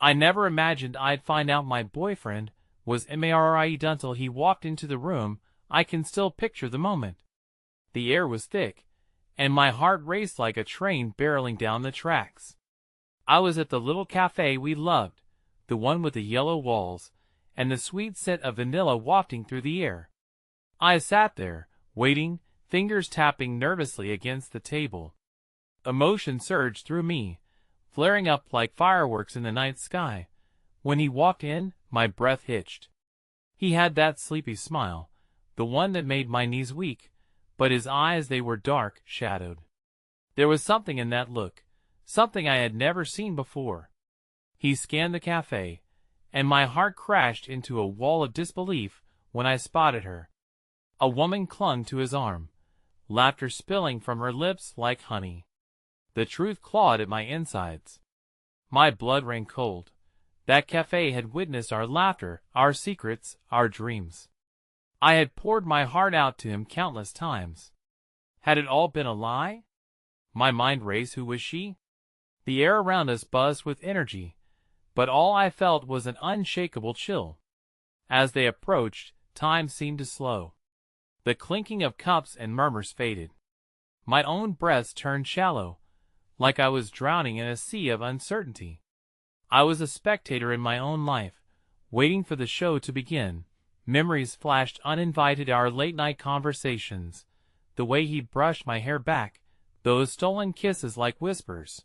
I never imagined I'd find out my boyfriend was married until he walked into the room. I can still picture the moment. The air was thick, and my heart raced like a train barreling down the tracks. I was at the little cafe we loved, the one with the yellow walls, and the sweet scent of vanilla wafting through the air. I sat there, waiting, fingers tapping nervously against the table. Emotion surged through me, flaring up like fireworks in the night sky. When he walked in, my breath hitched. He had that sleepy smile, the one that made my knees weak, but his eyes, they were dark, shadowed. There was something in that look, something I had never seen before. He scanned the cafe, and my heart crashed into a wall of disbelief when I spotted her. A woman clung to his arm, laughter spilling from her lips like honey. The truth clawed at my insides. My blood ran cold. That cafe had witnessed our laughter, our secrets, our dreams. I had poured my heart out to him countless times. Had it all been a lie? My mind raced. Who was she? The air around us buzzed with energy, but all I felt was an unshakable chill. As they approached, time seemed to slow. The clinking of cups and murmurs faded. My own breath turned shallow, like I was drowning in a sea of uncertainty. I was a spectator in my own life, waiting for the show to begin. Memories flashed uninvited, our late-night conversations, the way he brushed my hair back, those stolen kisses like whispers.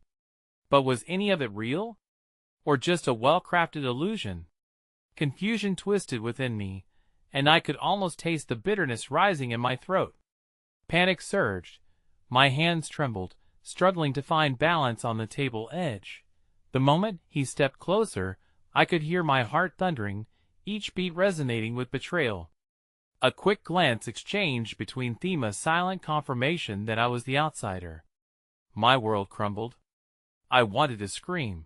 But was any of it real? Or just a well-crafted illusion? Confusion twisted within me, and I could almost taste the bitterness rising in my throat. Panic surged. My hands trembled, struggling to find balance on the table edge. The moment he stepped closer, I could hear my heart thundering, each beat resonating with betrayal. A quick glance exchanged between them, a silent confirmation that I was the outsider. My world crumbled. I wanted to scream.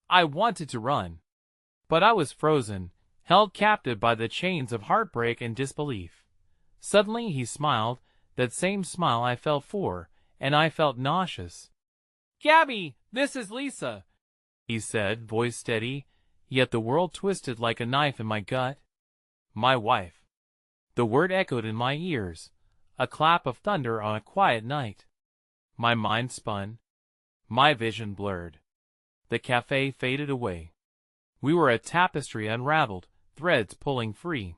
I wanted to run. But I was frozen, held captive by the chains of heartbreak and disbelief. Suddenly he smiled, that same smile I fell for, and I felt nauseous. "Gabby, this is Lisa," he said, voice steady, yet the world twisted like a knife in my gut. My wife. The word echoed in my ears, a clap of thunder on a quiet night. My mind spun. My vision blurred. The cafe faded away. We were a tapestry unraveled, threads pulling free.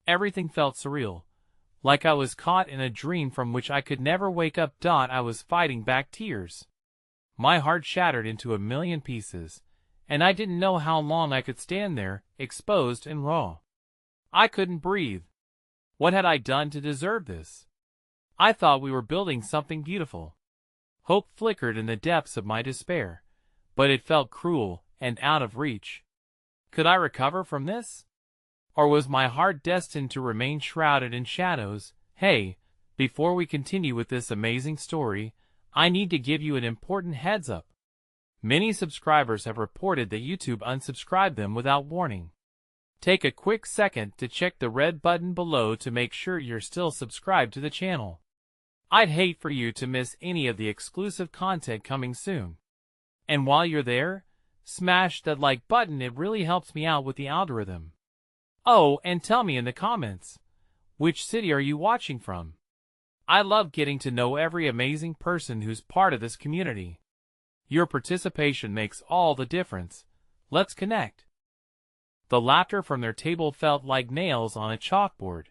Everything felt surreal, like I was caught in a dream from which I could never wake up. I was fighting back tears. My heart shattered into a million pieces, and I didn't know how long I could stand there, exposed and raw. I couldn't breathe. What had I done to deserve this? I thought we were building something beautiful. Hope flickered in the depths of my despair, but it felt cruel and out of reach. Could I recover from this? Or was my heart destined to remain shrouded in shadows? Hey, before we continue with this amazing story, I need to give you an important heads up. Many subscribers have reported that YouTube unsubscribed them without warning. Take a quick second to check the red button below to make sure you're still subscribed to the channel. I'd hate for you to miss any of the exclusive content coming soon. And while you're there, smash that like button, it really helps me out with the algorithm. Oh, and tell me in the comments, which city are you watching from? I love getting to know every amazing person who's part of this community. Your participation makes all the difference. Let's connect. The laughter from their table felt like nails on a chalkboard,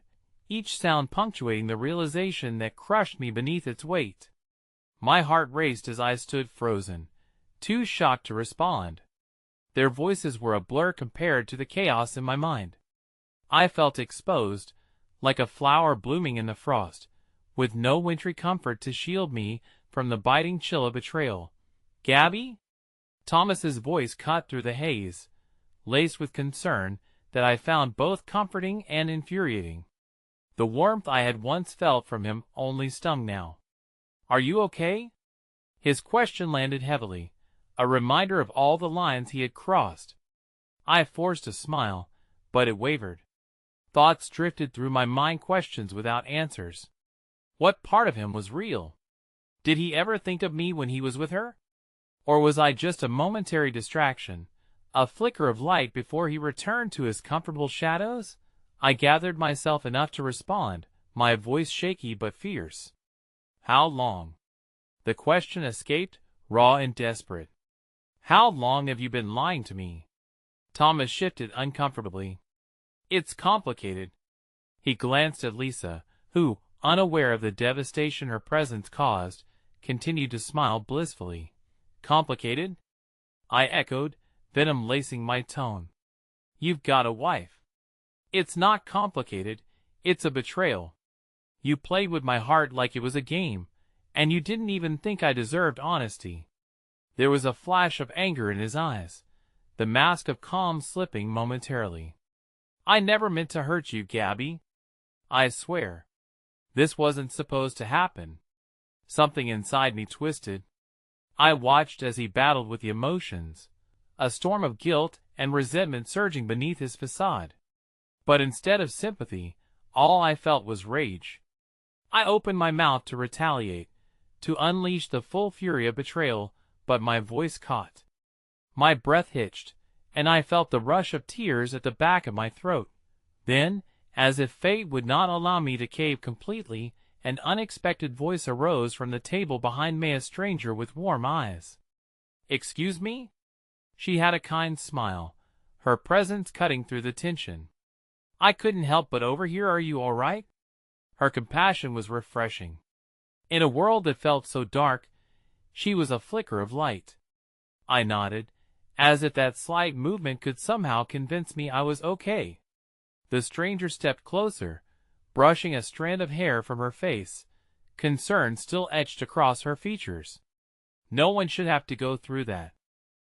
each sound punctuating the realization that crushed me beneath its weight. My heart raced as I stood frozen, too shocked to respond. Their voices were a blur compared to the chaos in my mind. I felt exposed, like a flower blooming in the frost, with no wintry comfort to shield me from the biting chill of betrayal. "Gabby?" Thomas's voice cut through the haze, laced with concern that I found both comforting and infuriating. The warmth I had once felt from him only stung now. "Are you okay?" His question landed heavily, a reminder of all the lines he had crossed. I forced a smile, but it wavered. Thoughts drifted through my mind, questions without answers. What part of him was real? Did he ever think of me when he was with her? Or was I just a momentary distraction, A flicker of light before he returned to his comfortable shadows? I gathered myself enough to respond, my voice shaky but fierce. How long? The question escaped, raw and desperate. How long have you been lying to me? Thomas shifted uncomfortably. It's complicated. He glanced at Lisa, who, unaware of the devastation her presence caused, continued to smile blissfully. Complicated? I echoed, venom lacing my tone. You've got a wife. It's not complicated, it's a betrayal. You played with my heart like it was a game, and you didn't even think I deserved honesty. There was a flash of anger in his eyes, the mask of calm slipping momentarily. I never meant to hurt you, Gabby. I swear. This wasn't supposed to happen. Something inside me twisted. I watched as he battled with the emotions, a storm of guilt and resentment surging beneath his facade. But instead of sympathy, all I felt was rage. I opened my mouth to retaliate, to unleash the full fury of betrayal, but my voice caught. My breath hitched, and I felt the rush of tears at the back of my throat. Then, as if fate would not allow me to cave completely, an unexpected voice arose from the table behind me, a stranger with warm eyes. Excuse me? She had a kind smile, her presence cutting through the tension. I couldn't help but overhear, "Are you all right?" Her compassion was refreshing. In a world that felt so dark, she was a flicker of light. I nodded, as if that slight movement could somehow convince me I was okay. The stranger stepped closer, brushing a strand of hair from her face, concern still etched across her features. No one should have to go through that.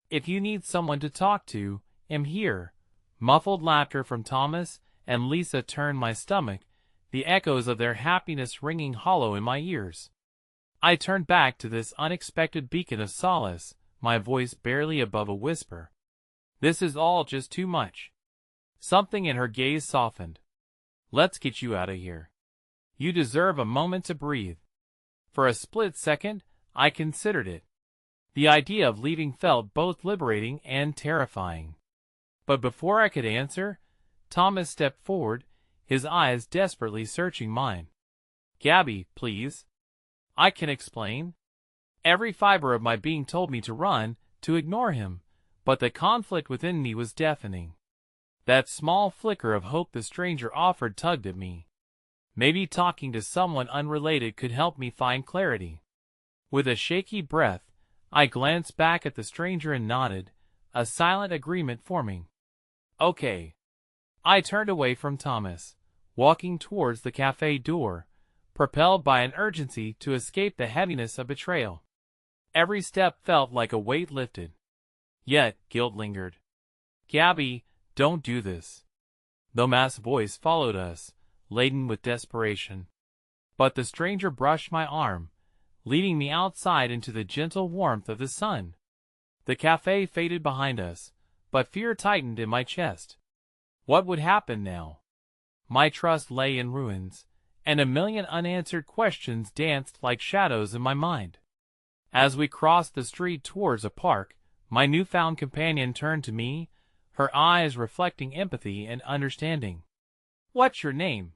If you need someone to talk to, I'm here. Muffled laughter from Thomas and Lisa turned my stomach, the echoes of their happiness ringing hollow in my ears. I turned back to this unexpected beacon of solace, my voice barely above a whisper. This is all just too much. Something in her gaze softened. Let's get you out of here. You deserve a moment to breathe. For a split second, I considered it. The idea of leaving felt both liberating and terrifying. But before I could answer, Thomas stepped forward, his eyes desperately searching mine. Gabby, please. I can explain. Every fiber of my being told me to run, to ignore him, but the conflict within me was deafening. That small flicker of hope the stranger offered tugged at me. Maybe talking to someone unrelated could help me find clarity. With a shaky breath, I glanced back at the stranger and nodded, a silent agreement forming. Okay. I turned away from Thomas, walking towards the cafe door, propelled by an urgency to escape the heaviness of betrayal. Every step felt like a weight lifted. Yet, guilt lingered. Gabby, don't do this. Thomas' voice followed us, laden with desperation. But the stranger brushed my arm, leading me outside into the gentle warmth of the sun. The cafe faded behind us, but fear tightened in my chest. What would happen now? My trust lay in ruins, and a million unanswered questions danced like shadows in my mind. As we crossed the street towards a park, my newfound companion turned to me, her eyes reflecting empathy and understanding. What's your name?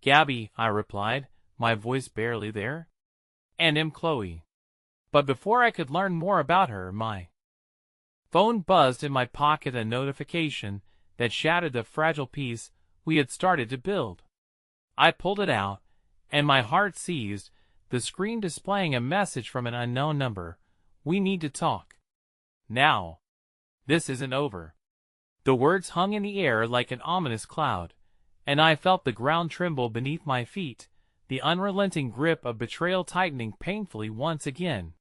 Gabby, I replied, my voice barely there. And I'm Chloe. But before I could learn more about her, my phone buzzed in my pocket, a notification that shattered the fragile peace we had started to build. I pulled it out, and my heart seized, the screen displaying a message from an unknown number. We need to talk. Now. This isn't over. The words hung in the air like an ominous cloud, and I felt the ground tremble beneath my feet, the unrelenting grip of betrayal tightening painfully once again.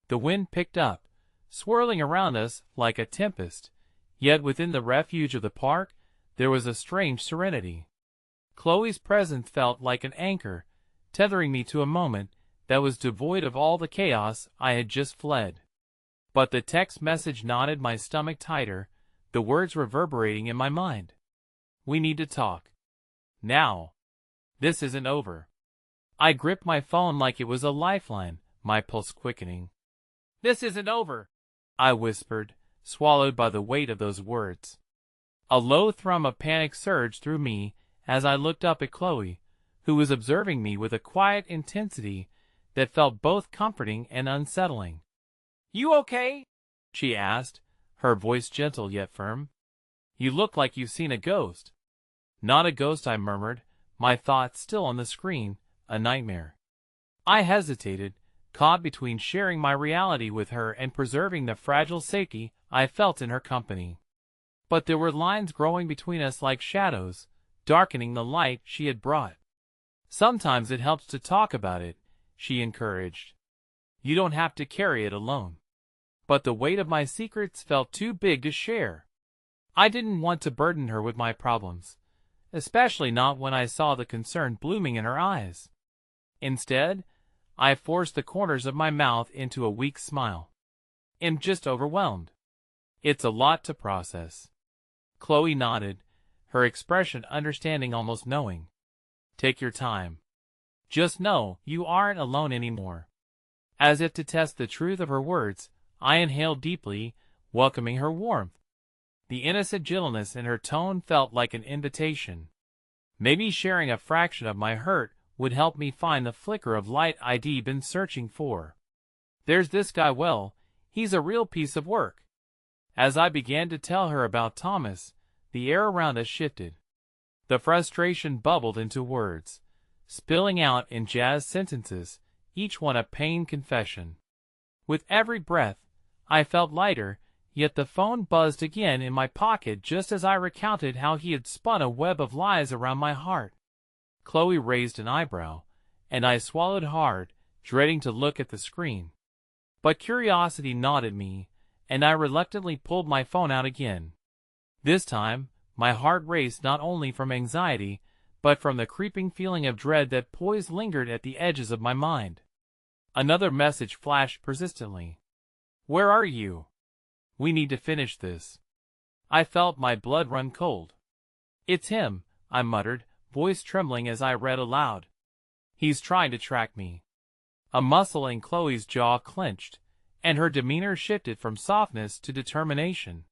The wind picked up, swirling around us like a tempest, yet within the refuge of the park, there was a strange serenity. Chloe's presence felt like an anchor, tethering me to a moment that was devoid of all the chaos I had just fled. But the text message knotted my stomach tighter, the words reverberating in my mind. We need to talk. Now. This isn't over. I gripped my phone like it was a lifeline, my pulse quickening. This isn't over, I whispered, swallowed by the weight of those words. A low thrum of panic surged through me as I looked up at Chloe, who was observing me with a quiet intensity that felt both comforting and unsettling. "You okay?" she asked, her voice gentle yet firm. "You look like you've seen a ghost." "Not a ghost," I murmured, my thoughts still on the screen, "a nightmare." I hesitated, caught between sharing my reality with her and preserving the fragile safety I felt in her company. But there were lines growing between us like shadows, darkening the light she had brought. "Sometimes it helps to talk about it," she encouraged. "You don't have to carry it alone." But the weight of my secrets felt too big to share. I didn't want to burden her with my problems, especially not when I saw the concern blooming in her eyes. Instead, I forced the corners of my mouth into a weak smile. "I'm just overwhelmed. It's a lot to process." Chloe nodded, her expression understanding, almost knowing. "Take your time. Just know you aren't alone anymore." As if to test the truth of her words, I inhaled deeply, welcoming her warmth. The innocent gentleness in her tone felt like an invitation. Maybe sharing a fraction of my hurt would help me find the flicker of light I'd been searching for. "There's this guy, well, he's a real piece of work." As I began to tell her about Thomas, the air around us shifted. The frustration bubbled into words, spilling out in jazzed sentences, each one a pained confession. With every breath, I felt lighter, yet the phone buzzed again in my pocket just as I recounted how he had spun a web of lies around my heart. Chloe raised an eyebrow, and I swallowed hard, dreading to look at the screen. But curiosity gnawed at me, and I reluctantly pulled my phone out again. This time, my heart raced not only from anxiety, but from the creeping feeling of dread that poised lingered at the edges of my mind. Another message flashed persistently. "Where are you? We need to finish this." I felt my blood run cold. "It's him," I muttered, voice trembling as I read aloud. "He's trying to track me." A muscle in Chloe's jaw clenched, and her demeanor shifted from softness to determination.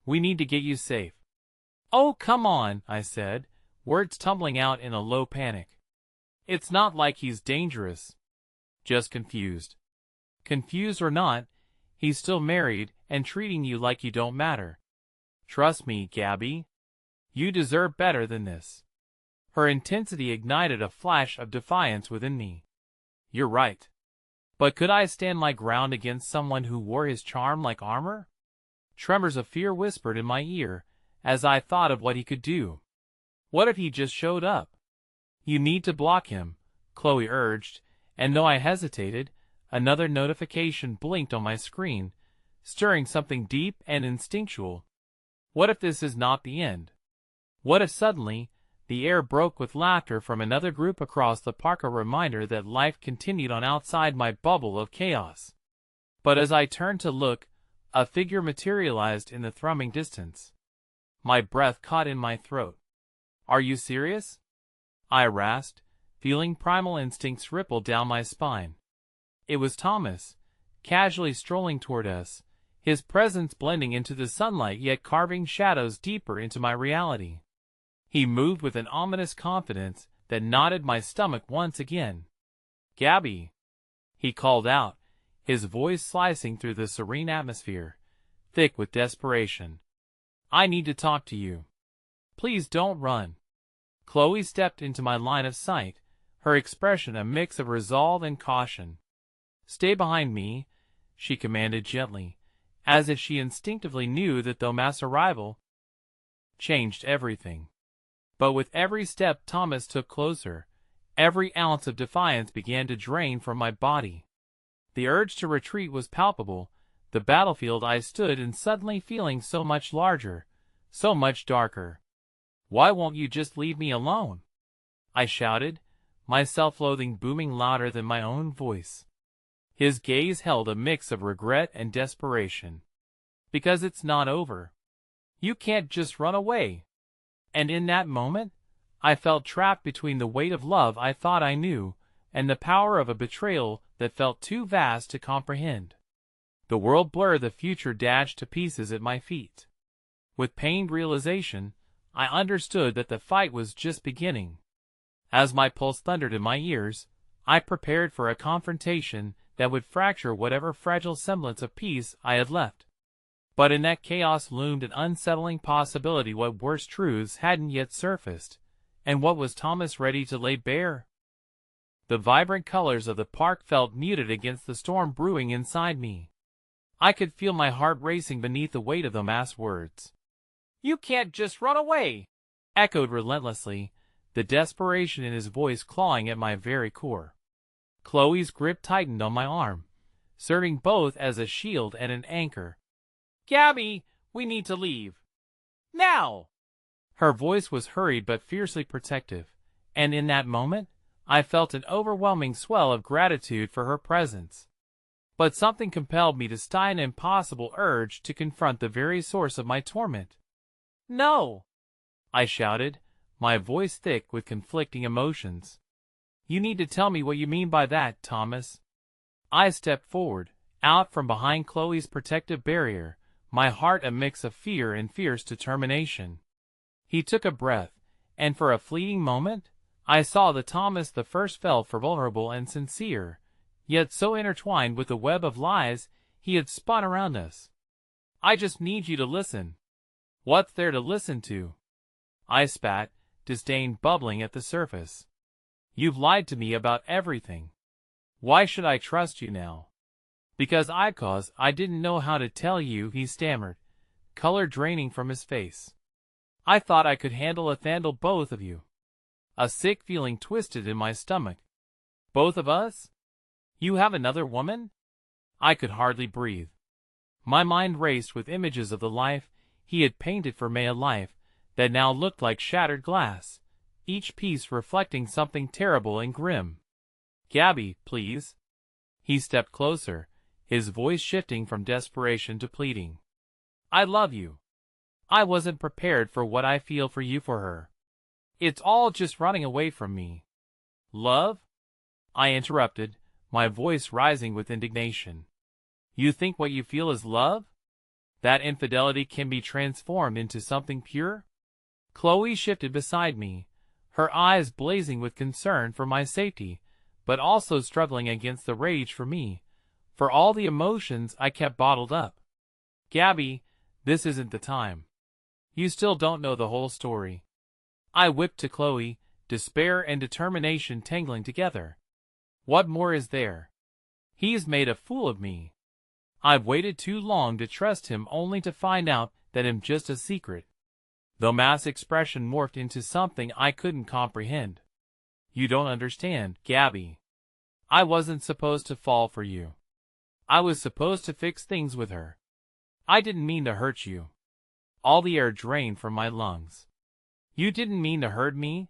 "We need to get you safe." "Oh, come on," I said, words tumbling out in a low panic. "It's not like he's dangerous. Just confused." "Confused or not, he's still married and treating you like you don't matter. Trust me, Gabby. You deserve better than this." Her intensity ignited a flash of defiance within me. "You're right. But could I stand my ground against someone who wore his charm like armor?" Tremors of fear whispered in my ear as I thought of what he could do. What if he just showed up? "You need to block him," Chloe urged, and though I hesitated, another notification blinked on my screen, stirring something deep and instinctual. What if this is not the end? What if suddenly, the air broke with laughter from another group across the park, a reminder that life continued on outside my bubble of chaos? But as I turned to look, a figure materialized in the thrumming distance. My breath caught in my throat. "Are you serious?" I rasped, feeling primal instincts ripple down my spine. It was Thomas, casually strolling toward us, his presence blending into the sunlight yet carving shadows deeper into my reality. He moved with an ominous confidence that knotted my stomach once again. "Gabby," he called out, his voice slicing through the serene atmosphere, thick with desperation. "I need to talk to you. Please don't run." Chloe stepped into my line of sight, her expression a mix of resolve and caution. "Stay behind me," she commanded gently, as if she instinctively knew that Thomas' arrival changed everything. But with every step Thomas took closer, every ounce of defiance began to drain from my body. The urge to retreat was palpable, the battlefield I stood in suddenly feeling so much larger, so much darker. "Why won't you just leave me alone?" I shouted, my self-loathing booming louder than my own voice. His gaze held a mix of regret and desperation. "Because it's not over. You can't just run away." And in that moment, I felt trapped between the weight of love I thought I knew, and the power of a betrayal that felt too vast to comprehend. The world blurred, the future dashed to pieces at my feet. With pained realization, I understood that the fight was just beginning. As my pulse thundered in my ears, I prepared for a confrontation that would fracture whatever fragile semblance of peace I had left. But in that chaos loomed an unsettling possibility. What worse truths hadn't yet surfaced, and what was Thomas ready to lay bare? The vibrant colors of the park felt muted against the storm brewing inside me. I could feel my heart racing beneath the weight of the masked words. "You can't just run away," echoed relentlessly, the desperation in his voice clawing at my very core. Chloe's grip tightened on my arm, serving both as a shield and an anchor. "Gabby, we need to leave. Now!" Her voice was hurried but fiercely protective, and in that moment, I felt an overwhelming swell of gratitude for her presence. But something compelled me to stay, an impossible urge to confront the very source of my torment. "No!" I shouted, my voice thick with conflicting emotions. "You need to tell me what you mean by that, Thomas." I stepped forward, out from behind Chloe's protective barrier, my heart a mix of fear and fierce determination. He took a breath, and for a fleeting moment, I saw the Thomas the first felt for vulnerable and sincere, yet so intertwined with the web of lies he had spun around us. "I just need you to listen." "What's there to listen to?" I spat, disdain bubbling at the surface. "You've lied to me about everything. Why should I trust you now?" "Because I didn't know how to tell you," he stammered, color draining from his face. "I thought I could handle both of you." A sick feeling twisted in my stomach. "Both of us? You have another woman?" I could hardly breathe. My mind raced with images of the life he had painted for me, a life that now looked like shattered glass, each piece reflecting something terrible and grim. "Gabby, please." He stepped closer, his voice shifting from desperation to pleading. "I love you. I wasn't prepared for what I feel for you, for her. It's all just running away from me." "Love?" I interrupted, my voice rising with indignation. "You think what you feel is love? That infidelity can be transformed into something pure?" Chloe shifted beside me, her eyes blazing with concern for my safety, but also struggling against the rage for me, for all the emotions I kept bottled up. "Gabby, this isn't the time. You still don't know the whole story." I whipped to Chloe, despair and determination tangling together. "What more is there? He's made a fool of me. I've waited too long to trust him, only to find out that I'm just a secret." The masked expression morphed into something I couldn't comprehend. "You don't understand, Gabby. I wasn't supposed to fall for you. I was supposed to fix things with her. I didn't mean to hurt you." All the air drained from my lungs. "You didn't mean to hurt me?"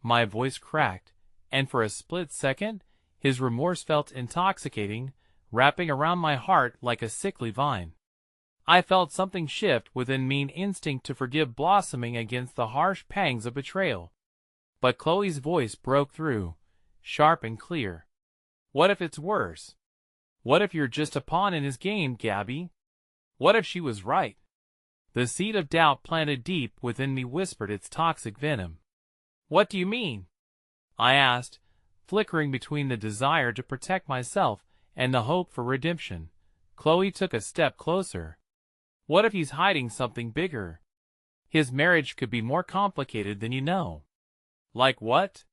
My voice cracked, and for a split second, his remorse felt intoxicating, wrapping around my heart like a sickly vine. I felt something shift within me, an instinct to forgive blossoming against the harsh pangs of betrayal. But Chloe's voice broke through, sharp and clear. "What if it's worse? What if you're just a pawn in his game, Gabby? What if she was right?" The seed of doubt planted deep within me whispered its toxic venom. "What do you mean?" I asked, flickering between the desire to protect myself and the hope for redemption. Chloe took a step closer. "What if he's hiding something bigger? His marriage could be more complicated than you know." "Like what?"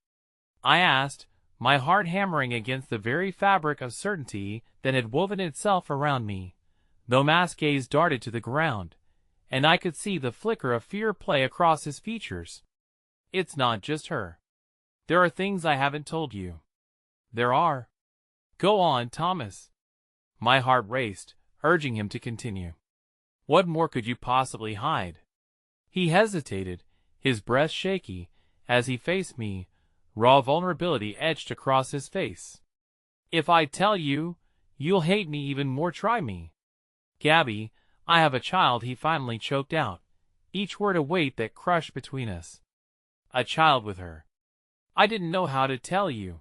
I asked, my heart hammering against the very fabric of certainty that had woven itself around me. The masked gaze darted to the ground, and I could see the flicker of fear play across his features. "It's not just her. There are things I haven't told you." "There are." "Go on, Thomas." My heart raced, urging him to continue. "What more could you possibly hide?" He hesitated, his breath shaky, as he faced me, raw vulnerability etched across his face. "If I tell you, you'll hate me even more. Try me." "Gabby, I have a child," he finally choked out, each word a weight that crushed between us. "A child with her. I didn't know how to tell you.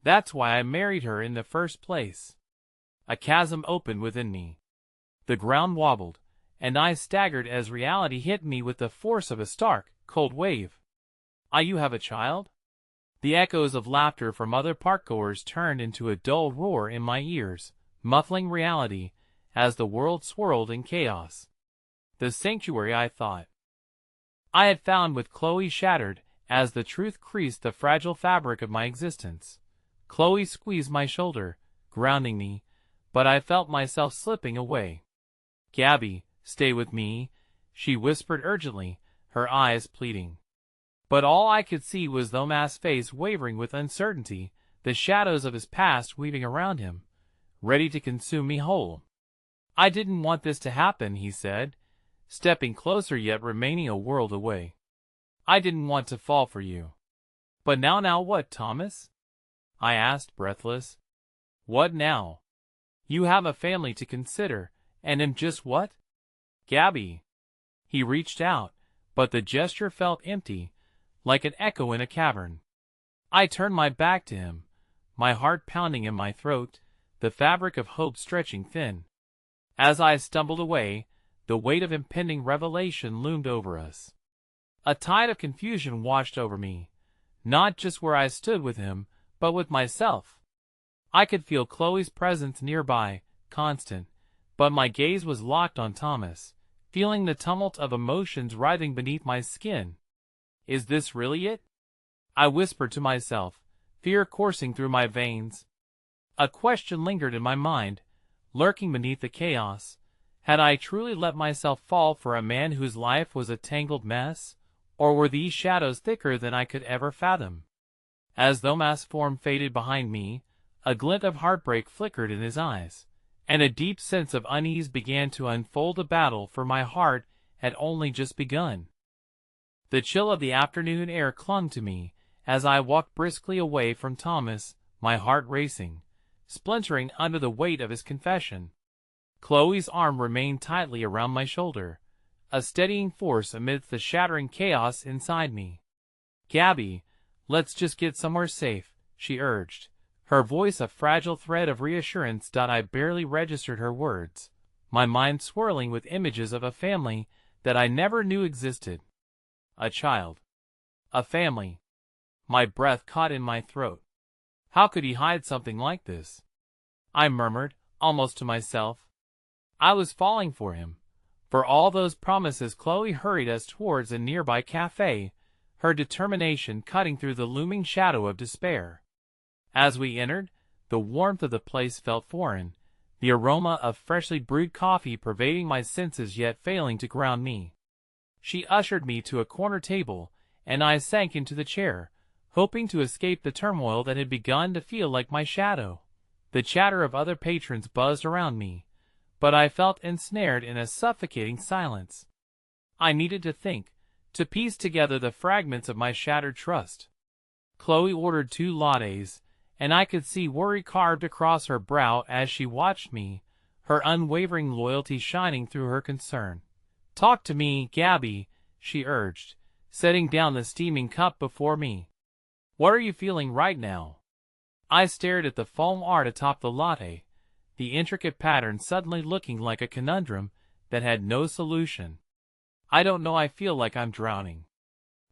That's why I married her in the first place." A chasm opened within me. The ground wobbled, and I staggered as reality hit me with the force of a stark, cold wave. You have a child? The echoes of laughter from other parkgoers turned into a dull roar in my ears, muffling reality as the world swirled in chaos. The sanctuary, I thought I had found with Chloe shattered as the truth creased the fragile fabric of my existence. Chloe squeezed my shoulder, grounding me, but I felt myself slipping away. "Gabby, stay with me," she whispered urgently, her eyes pleading. But all I could see was Thomas' face wavering with uncertainty, the shadows of his past weaving around him, ready to consume me whole. "I didn't want this to happen," he said, stepping closer yet remaining a world away. "I didn't want to fall for you." "But now what, Thomas?" I asked, breathless. "What now? You have a family to consider, and am just what?" "Gabby." He reached out, but the gesture felt empty, like an echo in a cavern. I turned my back to him, my heart pounding in my throat, the fabric of hope stretching thin. As I stumbled away, the weight of impending revelation loomed over us. A tide of confusion washed over me, not just where I stood with him, but with myself. I could feel Chloe's presence nearby, constant, but my gaze was locked on Thomas, feeling the tumult of emotions writhing beneath my skin. "Is this really it?" I whispered to myself, fear coursing through my veins. A question lingered in my mind, lurking beneath the chaos. Had I truly let myself fall for a man whose life was a tangled mess, or were these shadows thicker than I could ever fathom? As Thomas' form faded behind me, a glint of heartbreak flickered in his eyes, and a deep sense of unease began to unfold. The battle for my heart had only just begun. The chill of the afternoon air clung to me as I walked briskly away from Thomas, my heart racing, splintering under the weight of his confession. Chloe's arm remained tightly around my shoulder, a steadying force amidst the shattering chaos inside me. "Gabby, let's just get somewhere safe," she urged, her voice a fragile thread of reassurance. I barely registered her words, my mind swirling with images of a family that I never knew existed. A child. A family. My breath caught in my throat. How could he hide something like this? I murmured, almost to myself. I was falling for him. For all those promises. Chloe hurried us towards a nearby cafe, her determination cutting through the looming shadow of despair. As we entered, the warmth of the place felt foreign, the aroma of freshly brewed coffee pervading my senses yet failing to ground me. She ushered me to a corner table, and I sank into the chair, hoping to escape the turmoil that had begun to feel like my shadow. The chatter of other patrons buzzed around me, but I felt ensnared in a suffocating silence. I needed to think, to piece together the fragments of my shattered trust. Chloe ordered 2 lattes, and I could see worry carved across her brow as she watched me, her unwavering loyalty shining through her concern. "Talk to me, Gabby," she urged, setting down the steaming cup before me. "What are you feeling right now?" I stared at the foam art atop the latte, the intricate pattern suddenly looking like a conundrum that had no solution. "I don't know, I feel like I'm drowning."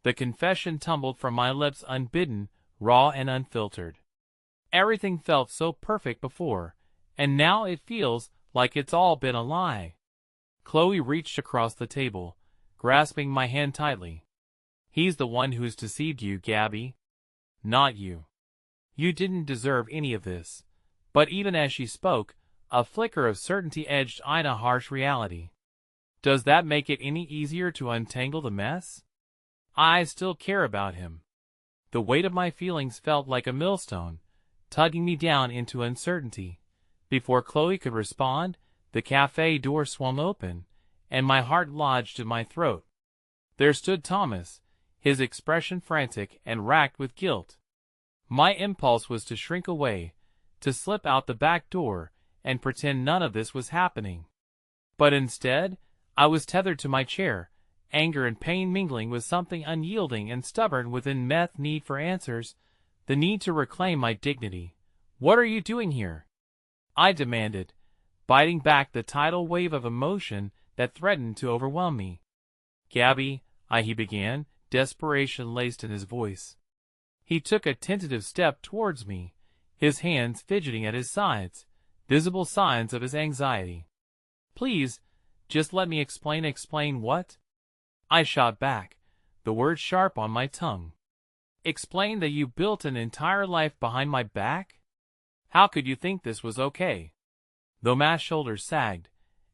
The confession tumbled from my lips unbidden, raw and unfiltered. Everything felt so perfect before, and now it feels like it's all been a lie. Chloe reached across the table, grasping my hand tightly. "He's the one who's deceived you, Gabby. Not you. You didn't deserve any of this." But even as she spoke, a flicker of certainty edged in a harsh reality. "Does that make it any easier to untangle the mess? I still care about him." The weight of my feelings felt like a millstone, tugging me down into uncertainty. Before Chloe could respond, the cafe door swung open, and my heart lodged in my throat. There stood Thomas, his expression frantic and racked with guilt. My impulse was to shrink away, to slip out the back door, and pretend none of this was happening. But instead, I was tethered to my chair, anger and pain mingling with something unyielding and stubborn within me, need for answers, the need to reclaim my dignity. "What are you doing here?" I demanded, biting back the tidal wave of emotion that threatened to overwhelm me. Gabby, he began, desperation laced in his voice. He took a tentative step towards me, his hands fidgeting at his sides, visible signs of his anxiety. Please, just let me explain. Explain what? I shot back, the words sharp on my tongue. Explain that you built an entire life behind my back? How could you think this was okay? Thomas' shoulders sagged,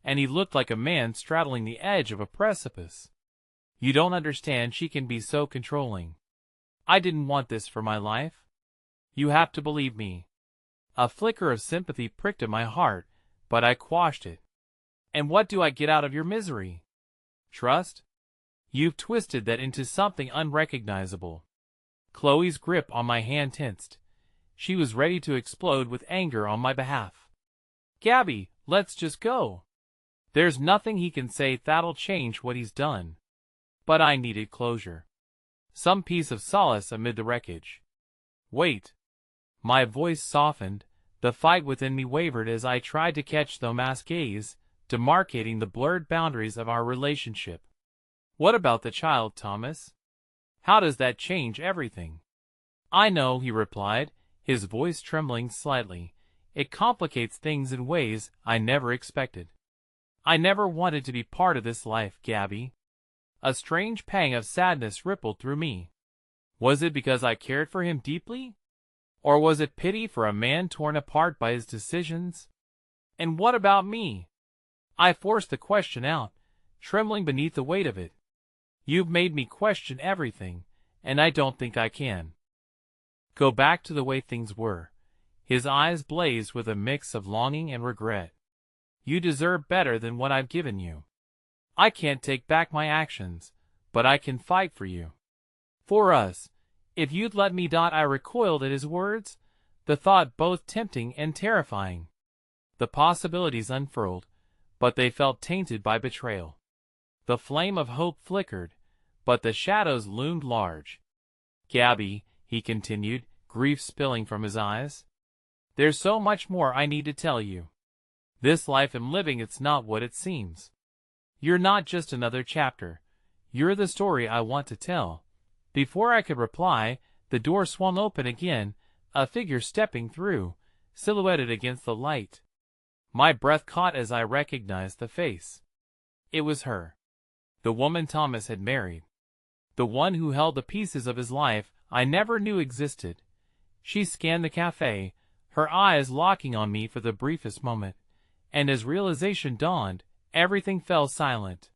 and he looked like a man straddling the edge of a precipice. You don't understand, she can be so controlling. I didn't want this for my life. You have to believe me. A flicker of sympathy pricked at my heart, but I quashed it. And what do I get out of your misery? Trust? You've twisted that into something unrecognizable. Chloe's grip on my hand tensed. She was ready to explode with anger on my behalf. Gabby, let's just go. There's nothing he can say that'll change what he's done. But I needed closure. Some piece of solace amid the wreckage. Wait. My voice softened, the fight within me wavered as I tried to catch Thomas' gaze, demarcating the blurred boundaries of our relationship. What about the child, Thomas? How does that change everything? I know, he replied, his voice trembling slightly. It complicates things in ways I never expected. I never wanted to be part of this life, Gabby. A strange pang of sadness rippled through me. Was it because I cared for him deeply? Or was it pity for a man torn apart by his decisions? And what about me? I forced the question out, trembling beneath the weight of it. You've made me question everything, and I don't think I can go back to the way things were. His eyes blazed with a mix of longing and regret. You deserve better than what I've given you. I can't take back my actions, but I can fight for you. For us, if you'd let me. I recoiled at his words, the thought both tempting and terrifying. The possibilities unfurled, but they felt tainted by betrayal. The flame of hope flickered, but the shadows loomed large. Gabby, he continued, grief spilling from his eyes. There's so much more I need to tell you. This life I'm living, it's not what it seems. You're not just another chapter. You're the story I want to tell. Before I could reply, the door swung open again, a figure stepping through, silhouetted against the light. My breath caught as I recognized the face. It was her. The woman Thomas had married. The one who held the pieces of his life I never knew existed. She scanned the cafe, her eyes locking on me for the briefest moment, and as realization dawned, everything fell silent.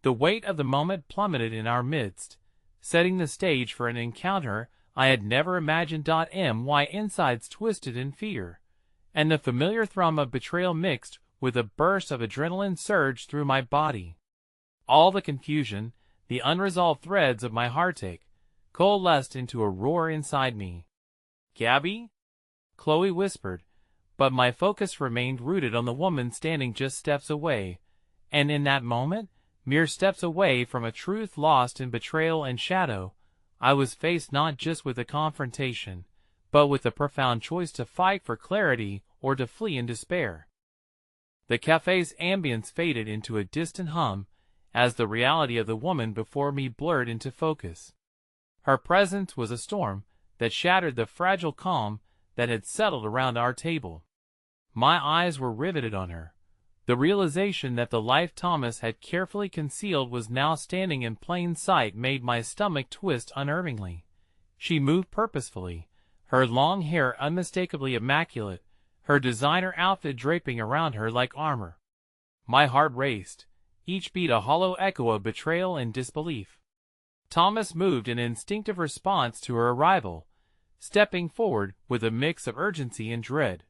The weight of the moment plummeted in our midst, setting the stage for an encounter I had never imagined. My insides twisted in fear, and the familiar thrum of betrayal mixed with a burst of adrenaline surged through my body. All the confusion, the unresolved threads of my heartache, coalesced into a roar inside me. Gabby? Chloe whispered, but my focus remained rooted on the woman standing just steps away, and in that moment, mere steps away from a truth lost in betrayal and shadow, I was faced not just with a confrontation, but with a profound choice to fight for clarity or to flee in despair. The cafe's ambience faded into a distant hum as the reality of the woman before me blurred into focus. Her presence was a storm that shattered the fragile calm that had settled around our table. My eyes were riveted on her. The realization that the life Thomas had carefully concealed was now standing in plain sight made my stomach twist unnervingly. She moved purposefully, her long hair unmistakably immaculate, her designer outfit draping around her like armor. My heart raced, each beat a hollow echo of betrayal and disbelief. Thomas moved in instinctive response to her arrival, stepping forward with a mix of urgency and dread.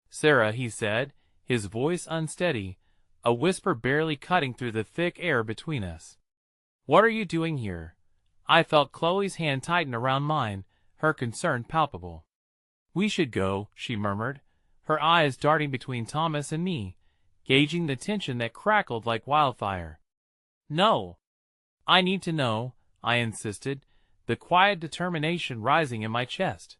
"Sarah," he said, his voice unsteady, a whisper barely cutting through the thick air between us. "What are you doing here?" I felt Chloe's hand tighten around mine, her concern palpable. "We should go," she murmured, her eyes darting between Thomas and me, gauging the tension that crackled like wildfire. "No. I need to know," I insisted, the quiet determination rising in my chest.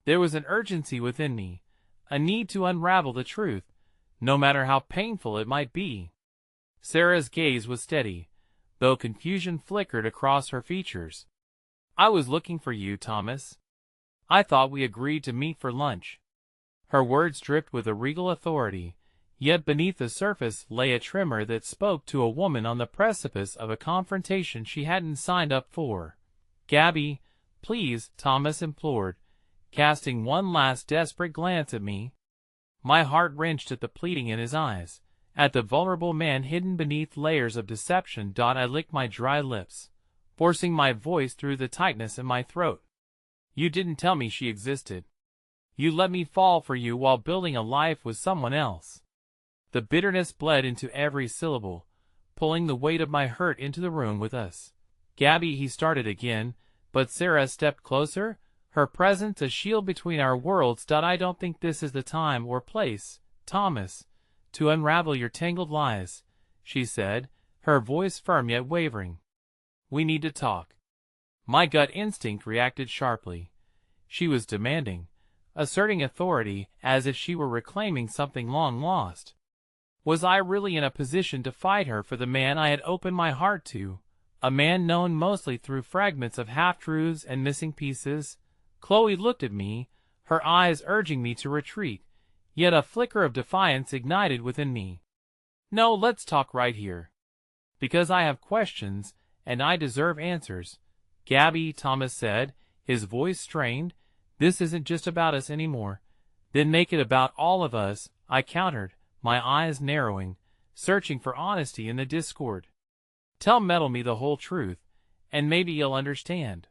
There was an urgency within me, a need to unravel the truth, no matter how painful it might be. Sarah's gaze was steady, though confusion flickered across her features. I was looking for you, Thomas. I thought we agreed to meet for lunch. Her words dripped with a regal authority, yet beneath the surface lay a tremor that spoke to a woman on the precipice of a confrontation she hadn't signed up for. Gabby, please, Thomas implored, casting one last desperate glance at me. My heart wrenched at the pleading in his eyes, at the vulnerable man hidden beneath layers of deception. I licked my dry lips, forcing my voice through the tightness in my throat. You didn't tell me she existed. You let me fall for you while building a life with someone else. The bitterness bled into every syllable, pulling the weight of my hurt into the room with us. Gabby, he started again, but Sarah stepped closer, her presence a shield between our worlds. I don't think this is the time or place, Thomas, to unravel your tangled lies, she said, her voice firm yet wavering. We need to talk. My gut instinct reacted sharply. She was demanding, asserting authority as if she were reclaiming something long lost. Was I really in a position to fight her for the man I had opened my heart to, a man known mostly through fragments of half-truths and missing pieces? Chloe looked at me, her eyes urging me to retreat, yet a flicker of defiance ignited within me. No, let's talk right here. Because I have questions, and I deserve answers. Gabby, Thomas said, his voice strained. This isn't just about us anymore. Then make it about all of us, I countered, my eyes narrowing, searching for honesty in the discord. Tell me the whole truth, and maybe you'll understand.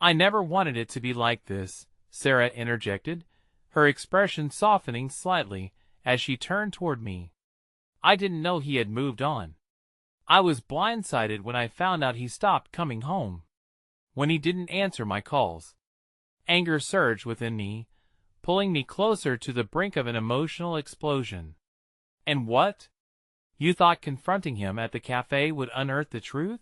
I never wanted it to be like this, Sarah interjected, her expression softening slightly as she turned toward me. I didn't know he had moved on. I was blindsided when I found out he stopped coming home, when he didn't answer my calls. Anger surged within me, pulling me closer to the brink of an emotional explosion. And what? You thought confronting him at the cafe would unearth the truth?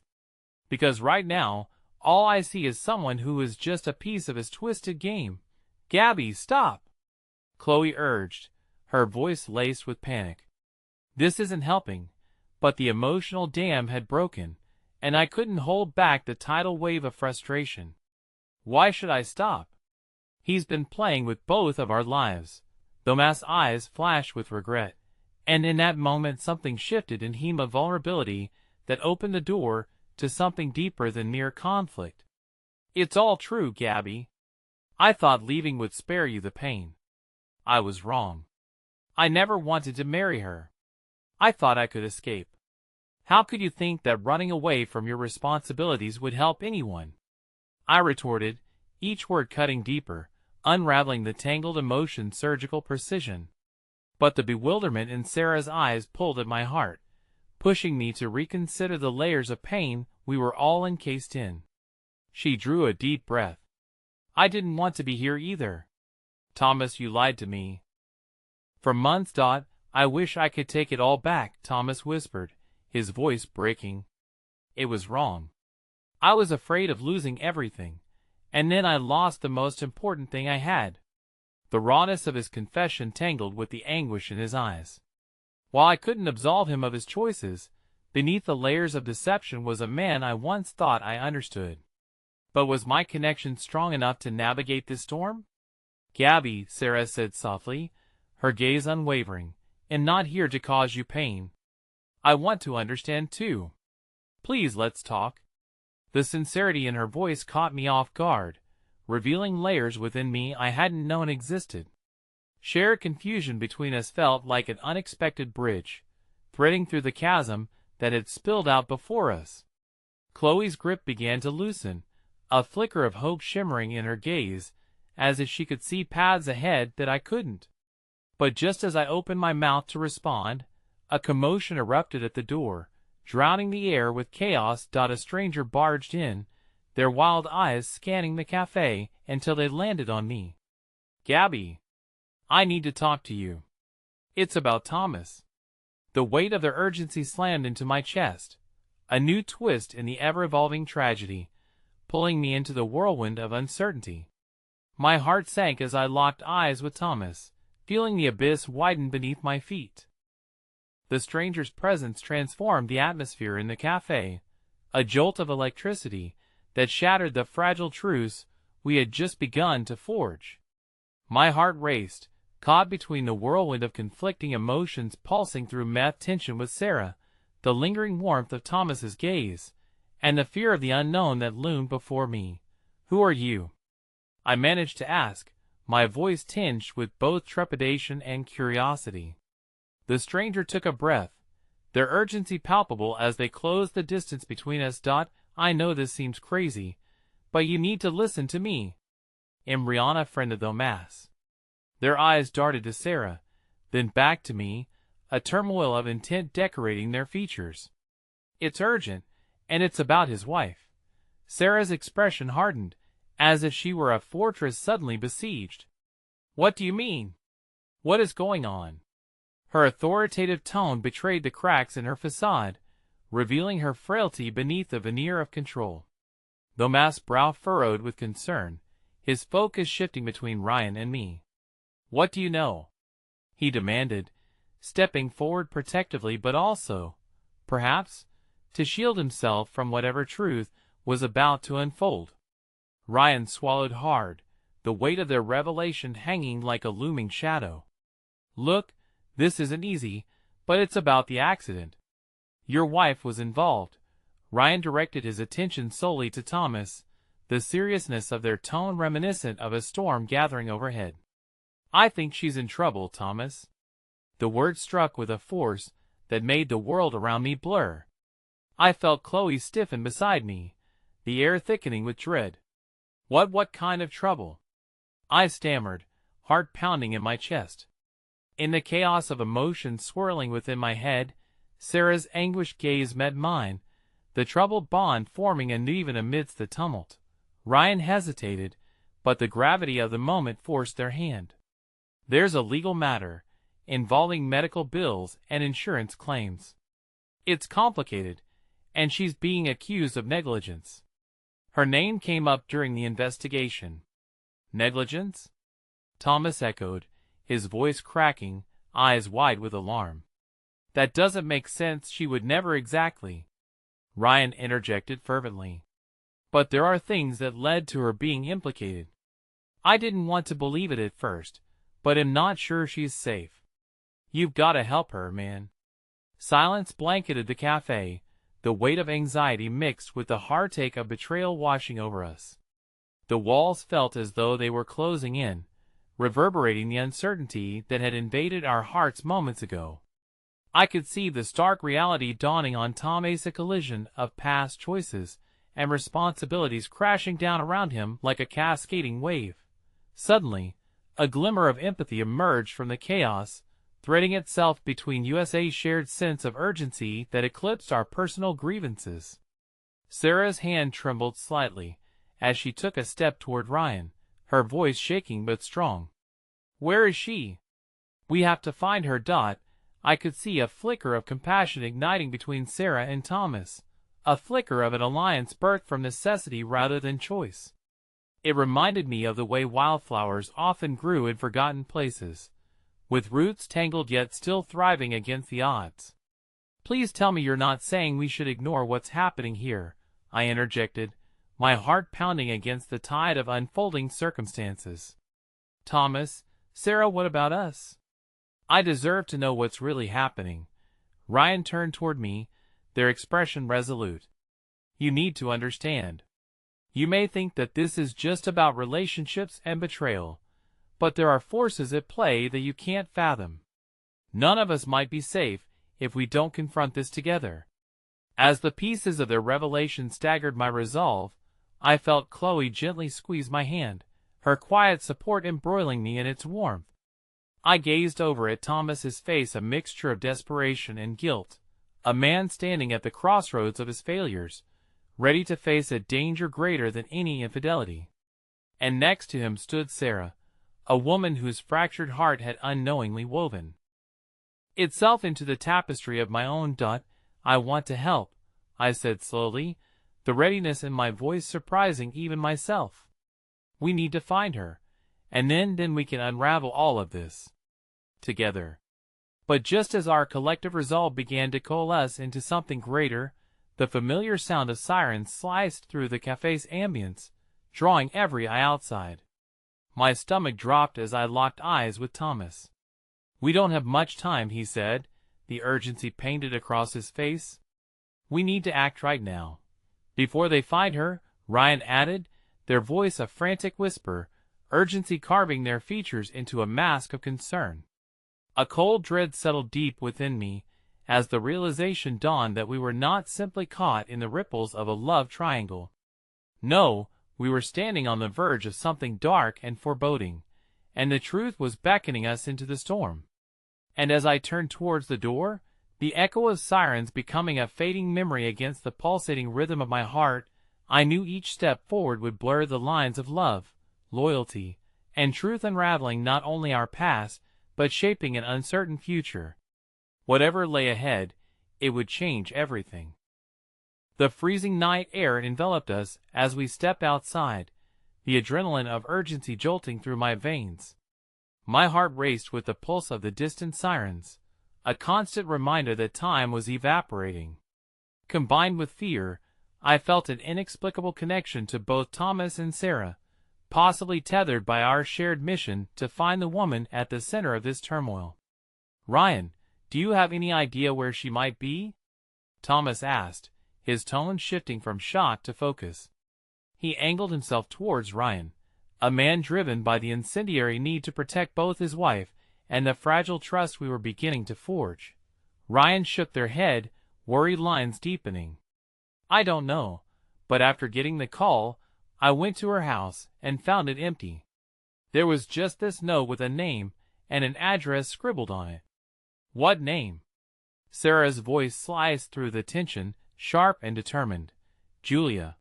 Because right now, all I see is someone who is just a piece of his twisted game. Gabby, stop! Chloe urged, her voice laced with panic. This isn't helping, but the emotional dam had broken, and I couldn't hold back the tidal wave of frustration. Why should I stop? He's been playing with both of our lives. Thomas' eyes flashed with regret, and in that moment something shifted in him, a vulnerability that opened the door to something deeper than mere conflict. It's all true, Gabby. I thought leaving would spare you the pain. I was wrong. I never wanted to marry her. I thought I could escape. How could you think that running away from your responsibilities would help anyone? I retorted, each word cutting deeper, unraveling the tangled emotion surgical precision. But the bewilderment in Sarah's eyes pulled at my heart, pushing me to reconsider the layers of pain we were all encased in. She drew a deep breath. I didn't want to be here either. Thomas, you lied to me. For months. I wish I could take it all back, Thomas whispered, his voice breaking. It was wrong. I was afraid of losing everything, and then I lost the most important thing I had. The rawness of his confession tangled with the anguish in his eyes. While I couldn't absolve him of his choices, beneath the layers of deception was a man I once thought I understood. But was my connection strong enough to navigate this storm? Gabby, Sarah said softly, her gaze unwavering, am not here to cause you pain. I want to understand too. Please, let's talk. The sincerity in her voice caught me off guard, revealing layers within me I hadn't known existed. Shared confusion between us felt like an unexpected bridge, threading through the chasm that had spilled out before us. Chloe's grip began to loosen, a flicker of hope shimmering in her gaze, as if she could see paths ahead that I couldn't. But just as I opened my mouth to respond, a commotion erupted at the door, drowning the air with chaos. A stranger barged in, their wild eyes scanning the cafe until they landed on me. Gabby, I need to talk to you. It's about Thomas. The weight of their urgency slammed into my chest, a new twist in the ever-evolving tragedy, pulling me into the whirlwind of uncertainty. My heart sank as I locked eyes with Thomas, feeling the abyss widen beneath my feet. The stranger's presence transformed the atmosphere in the cafe, a jolt of electricity that shattered the fragile truce we had just begun to forge. My heart raced, caught between the whirlwind of conflicting emotions pulsing through meth tension with Sarah, the lingering warmth of Thomas's gaze, and the fear of the unknown that loomed before me. "Who are you?" I managed to ask, my voice tinged with both trepidation and curiosity. The stranger took a breath, their urgency palpable as they closed the distance between us. "I know this seems crazy, but you need to listen to me. I'm Rihanna, friend of the Mass." Their eyes darted to Sarah, then back to me, a turmoil of intent decorating their features. "It's urgent, and it's about his wife." Sarah's expression hardened, as if she were a fortress suddenly besieged. "What do you mean? What is going on?" Her authoritative tone betrayed the cracks in her facade, revealing her frailty beneath a veneer of control. Thomas' brow furrowed with concern, his focus shifting between Ryan and me. "What do you know?" he demanded, stepping forward protectively but also, perhaps, to shield himself from whatever truth was about to unfold. Ryan swallowed hard, the weight of their revelation hanging like a looming shadow. "Look, this isn't easy, but it's about the accident. Your wife was involved." Ryan directed his attention solely to Thomas, the seriousness of their tone reminiscent of a storm gathering overhead. "I think she's in trouble, Thomas." The word struck with a force that made the world around me blur. I felt Chloe stiffen beside me, the air thickening with dread. What kind of trouble?" I stammered, heart pounding in my chest. In the chaos of emotions swirling within my head, Sarah's anguished gaze met mine, the troubled bond forming uneven amidst the tumult. Ryan hesitated, but the gravity of the moment forced their hand. "There's a legal matter, involving medical bills and insurance claims. It's complicated, and she's being accused of negligence." Her name came up during the investigation. "Negligence?" Thomas echoed, his voice cracking, eyes wide with alarm. "That doesn't make sense. She would never exactly." Ryan interjected fervently. "But there are things that led to her being implicated. I didn't want to believe it at first, but am not sure she's safe. You've got to help her, man." Silence blanketed the cafe, the weight of anxiety mixed with the heartache of betrayal washing over us. The walls felt as though they were closing in, reverberating the uncertainty that had invaded our hearts moments ago. I could see the stark reality dawning on Thomas, a collision of past choices and responsibilities crashing down around him like a cascading wave. Suddenly, a glimmer of empathy emerged from the chaos, threading itself between USA's shared sense of urgency that eclipsed our personal grievances. Sarah's hand trembled slightly as she took a step toward Ryan, her voice shaking but strong. "Where is she? We have to find her." I could see a flicker of compassion igniting between Sarah and Thomas, a flicker of an alliance birthed from necessity rather than choice. It reminded me of the way wildflowers often grew in forgotten places, with roots tangled yet still thriving against the odds. "Please tell me you're not saying we should ignore what's happening here," I interjected, my heart pounding against the tide of unfolding circumstances. "Thomas, Sarah, what about us? I deserve to know what's really happening." Ryan turned toward me, their expression resolute. "You need to understand. You may think that this is just about relationships and betrayal, but there are forces at play that you can't fathom. None of us might be safe if we don't confront this together." As the pieces of their revelation staggered my resolve, I felt Chloe gently squeeze my hand, her quiet support embroiling me in its warmth. I gazed over at Thomas's face, a mixture of desperation and guilt, a man standing at the crossroads of his failures, ready to face a danger greater than any infidelity. And next to him stood Sarah, a woman whose fractured heart had unknowingly woven itself into the tapestry of my own. "I want to help," I said slowly, the readiness in my voice surprising even myself. "We need to find her, and then we can unravel all of this." together. But just as our collective resolve began to coalesce into something greater, the familiar sound of sirens sliced through the cafe's ambience, drawing every eye outside. My stomach dropped as I locked eyes with Thomas. "We don't have much time," he said, the urgency painted across his face. "We need to act right now. Before they find her," Ryan added, their voice a frantic whisper, urgency carving their features into a mask of concern. A cold dread settled deep within me, as the realization dawned that we were not simply caught in the ripples of a love triangle. No, we were standing on the verge of something dark and foreboding, and the truth was beckoning us into the storm. And as I turned towards the door, the echo of sirens becoming a fading memory against the pulsating rhythm of my heart, I knew each step forward would blur the lines of love, loyalty, and truth, unraveling not only our past, but shaping an uncertain future. Whatever lay ahead, it would change everything. The freezing night air enveloped us as we stepped outside, the adrenaline of urgency jolting through my veins. My heart raced with the pulse of the distant sirens, a constant reminder that time was evaporating. Combined with fear, I felt an inexplicable connection to both Thomas and Sarah, possibly tethered by our shared mission to find the woman at the center of this turmoil. "Ryan, do you have any idea where she might be?" Thomas asked, his tone shifting from shock to focus. He angled himself towards Ryan, a man driven by the incendiary need to protect both his wife and the fragile trust we were beginning to forge. Ryan shook their head, worried lines deepening. "I don't know, but after getting the call, I went to her house and found it empty. There was just this note with a name and an address scribbled on it." "What name?" Sarah's voice sliced through the tension, sharp and determined. "Julia."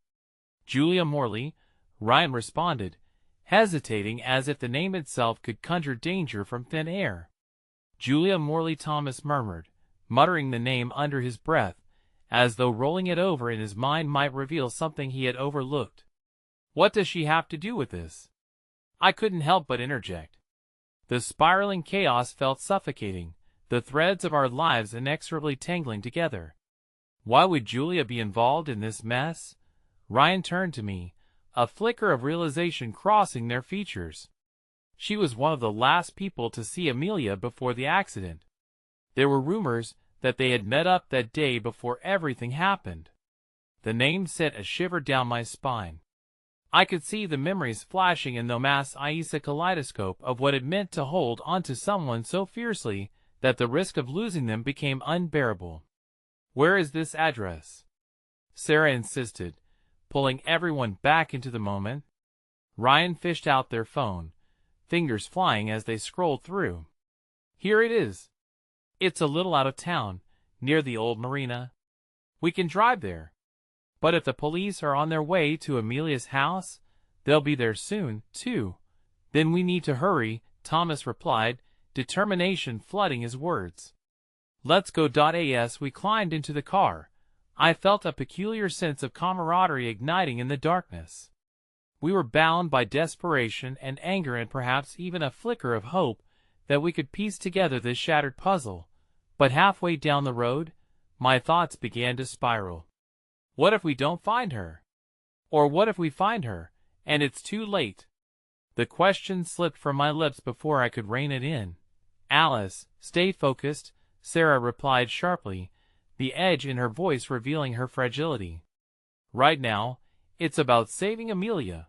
"Julia Morley," Ryan responded, hesitating as if the name itself could conjure danger from thin air. "Julia Morley," Thomas murmured, muttering the name under his breath, as though rolling it over in his mind might reveal something he had overlooked. "What does she have to do with this?" I couldn't help but interject. The spiraling chaos felt suffocating, the threads of our lives inexorably tangling together. Why would Julia be involved in this mess? Ryan turned to me, a flicker of realization crossing their features. She was one of the last people to see Amelia before the accident. There were rumors that they had met up that day before everything happened. The name sent a shiver down my spine. I could see the memories flashing in the mass Aisa kaleidoscope of what it meant to hold onto someone so fiercely that the risk of losing them became unbearable. "Where is this address?" Sarah insisted, pulling everyone back into the moment. Ryan fished out their phone, fingers flying as they scrolled through. "Here it is. It's a little out of town, near the old marina. We can drive there. But if the police are on their way to Amelia's house, they'll be there soon, too. Then we need to hurry," Thomas replied, determination flooding his words. "Let's go." As we climbed into the car, I felt a peculiar sense of camaraderie igniting in the darkness. We were bound by desperation and anger and perhaps even a flicker of hope that we could piece together this shattered puzzle. But halfway down the road, my thoughts began to spiral. What if we don't find her? Or what if we find her, and it's too late? The question slipped from my lips before I could rein it in. "Alice, stay focused," Sarah replied sharply, the edge in her voice revealing her fragility. "Right now, it's about saving Amelia.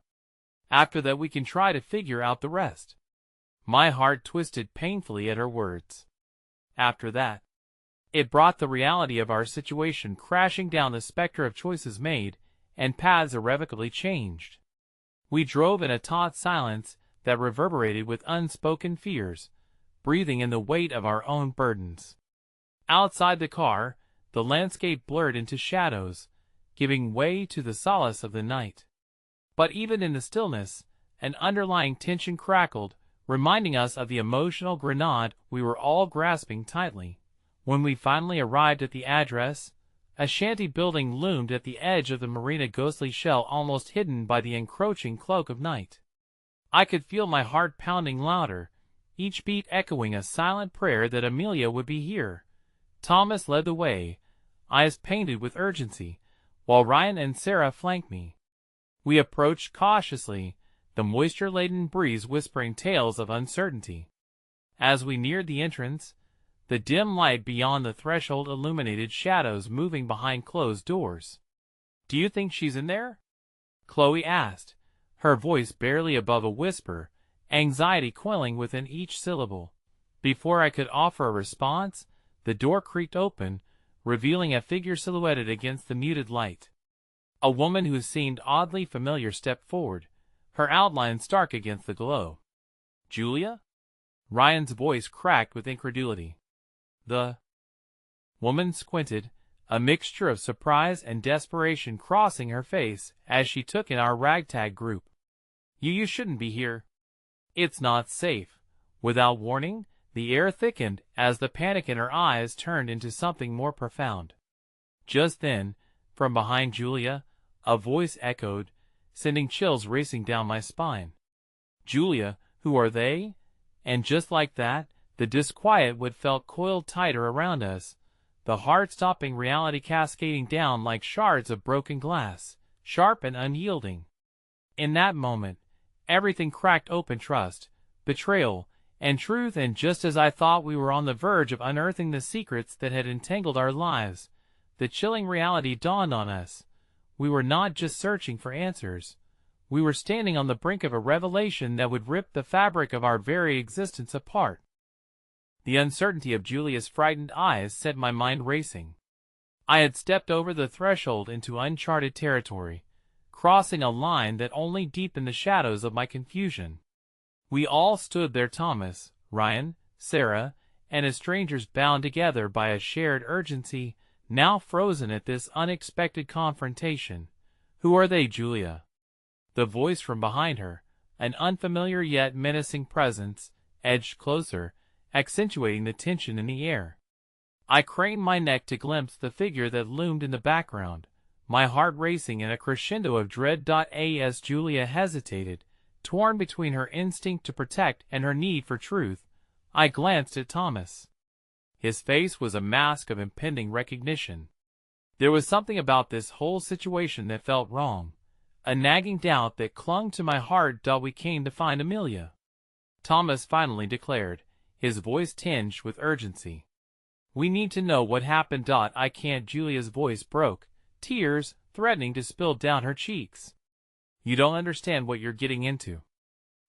After that we can try to figure out the rest." My heart twisted painfully at her words. After that, it brought the reality of our situation crashing down, the specter of choices made and paths irrevocably changed. We drove in a taut silence that reverberated with unspoken fears, breathing in the weight of our own burdens. Outside the car, the landscape blurred into shadows, giving way to the solace of the night. But even in the stillness, an underlying tension crackled, reminding us of the emotional grenade we were all grasping tightly. When we finally arrived at the address, a shanty building loomed at the edge of the marina, ghostly shell almost hidden by the encroaching cloak of night. I could feel my heart pounding louder, each beat echoing a silent prayer that Amelia would be here. Thomas led the way, eyes painted with urgency, while Ryan and Sarah flanked me. We approached cautiously, the moisture-laden breeze whispering tales of uncertainty. As we neared the entrance, the dim light beyond the threshold illuminated shadows moving behind closed doors. "Do you think she's in there?" Chloe asked, her voice barely above a whisper, anxiety quelling within each syllable. Before I could offer a response, the door creaked open, revealing a figure silhouetted against the muted light. A woman who seemed oddly familiar stepped forward, her outline stark against the glow. "Julia?" Ryan's voice cracked with incredulity. The woman squinted, a mixture of surprise and desperation crossing her face as she took in our ragtag group. You shouldn't be here. It's not safe." Without warning, the air thickened as the panic in her eyes turned into something more profound. Just then, from behind Julia, a voice echoed, sending chills racing down my spine. "Julia, who are they?" And just like that, the disquiet would felt coiled tighter around us, the heart-stopping reality cascading down like shards of broken glass, sharp and unyielding. In that moment, everything cracked open: trust, betrayal, and truth, and just as I thought we were on the verge of unearthing the secrets that had entangled our lives, the chilling reality dawned on us. We were not just searching for answers. We were standing on the brink of a revelation that would rip the fabric of our very existence apart. The uncertainty of Julia's frightened eyes set my mind racing. I had stepped over the threshold into uncharted territory, crossing a line that only deepened the shadows of my confusion. We all stood there, Thomas, Ryan, Sarah, and as strangers bound together by a shared urgency, now frozen at this unexpected confrontation. "Who are they, Julia?" The voice from behind her, an unfamiliar yet menacing presence, edged closer, accentuating the tension in the air. I craned my neck to glimpse the figure that loomed in the background, my heart racing in a crescendo of dread. As Julia hesitated, torn between her instinct to protect and her need for truth, I glanced at Thomas. His face was a mask of impending recognition. There was something about this whole situation that felt wrong, a nagging doubt that clung to my heart. "We came to find Amelia," Thomas finally declared, his voice tinged with urgency. "We need to know what happened. I can't." Julia's voice broke, tears threatening to spill down her cheeks. "You don't understand what you're getting into.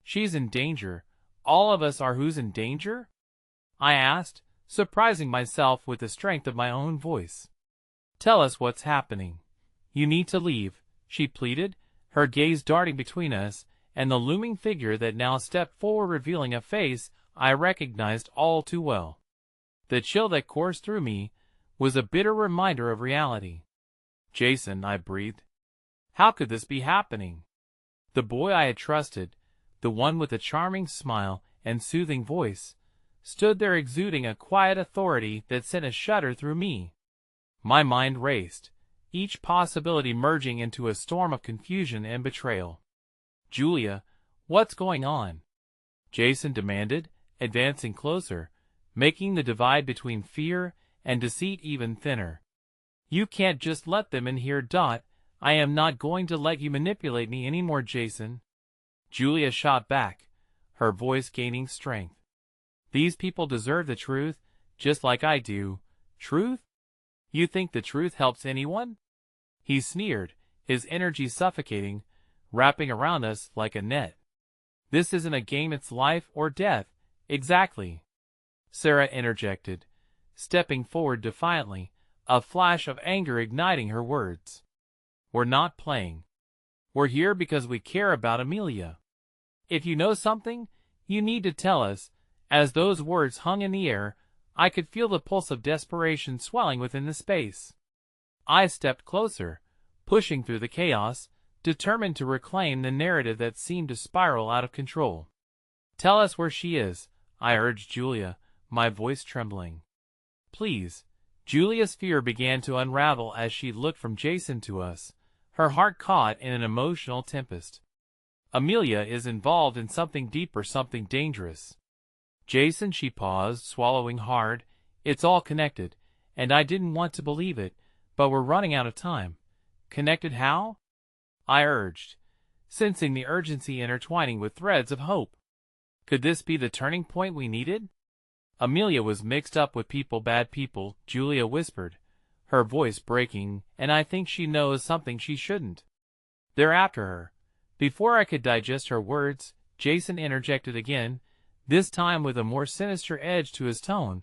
She's in danger. All of us are." "Who's in danger?" I asked, surprising myself with the strength of my own voice. "Tell us what's happening." "You need to leave," she pleaded, her gaze darting between us and the looming figure that now stepped forward, revealing a face I recognized all too well. The chill that coursed through me was a bitter reminder of reality. "Jason," I breathed. "How could this be happening?" The boy I had trusted, the one with the charming smile and soothing voice, stood there exuding a quiet authority that sent a shudder through me. My mind raced, each possibility merging into a storm of confusion and betrayal. "Julia, what's going on?" Jason demanded, advancing closer, making the divide between fear and deceit even thinner. "You can't just let them in here. I am not going to let you manipulate me anymore, Jason." Julia shot back, her voice gaining strength. "These people deserve the truth, just like I do." "Truth? You think the truth helps anyone?" He sneered, his energy suffocating, wrapping around us like a net. "This isn't a game, it's life or death." "Exactly," Sarah interjected, stepping forward defiantly, a flash of anger igniting her words. "We're not playing. We're here because we care about Amelia. If you know something, you need to tell us." As those words hung in the air, I could feel the pulse of desperation swelling within the space. I stepped closer, pushing through the chaos, determined to reclaim the narrative that seemed to spiral out of control. "Tell us where she is," I urged Julia, my voice trembling. "Please." Julia's fear began to unravel as she looked from Jason to us, her heart caught in an emotional tempest. "Amelia is involved in something deeper, something dangerous." Jason, she paused, swallowing hard. It's all connected, and I didn't want to believe it, but we're running out of time. Connected how? I urged, sensing the urgency intertwining with threads of hope. Could this be the turning point we needed? Amelia was mixed up with people, bad people, Julia whispered, her voice breaking, and I think she knows something she shouldn't. They're after her. Before I could digest her words, Jason interjected again, this time with a more sinister edge to his tone.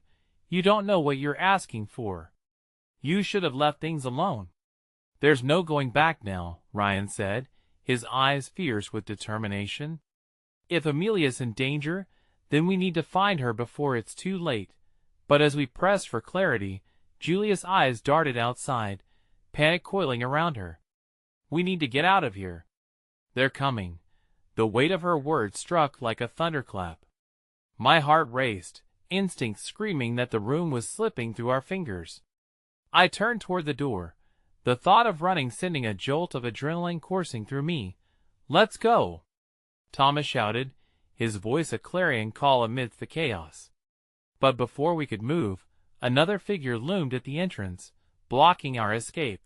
You don't know what you're asking for. You should have left things alone. There's no going back now, Ryan said, his eyes fierce with determination. If Amelia's in danger, then we need to find her before it's too late. But as we pressed for clarity, Julia's eyes darted outside, panic coiling around her. We need to get out of here. They're coming. The weight of her words struck like a thunderclap. My heart raced, instinct screaming that the room was slipping through our fingers. I turned toward the door, the thought of running sending a jolt of adrenaline coursing through me. Let's go! Thomas shouted, his voice a clarion call amidst the chaos. But before we could move, another figure loomed at the entrance, blocking our escape.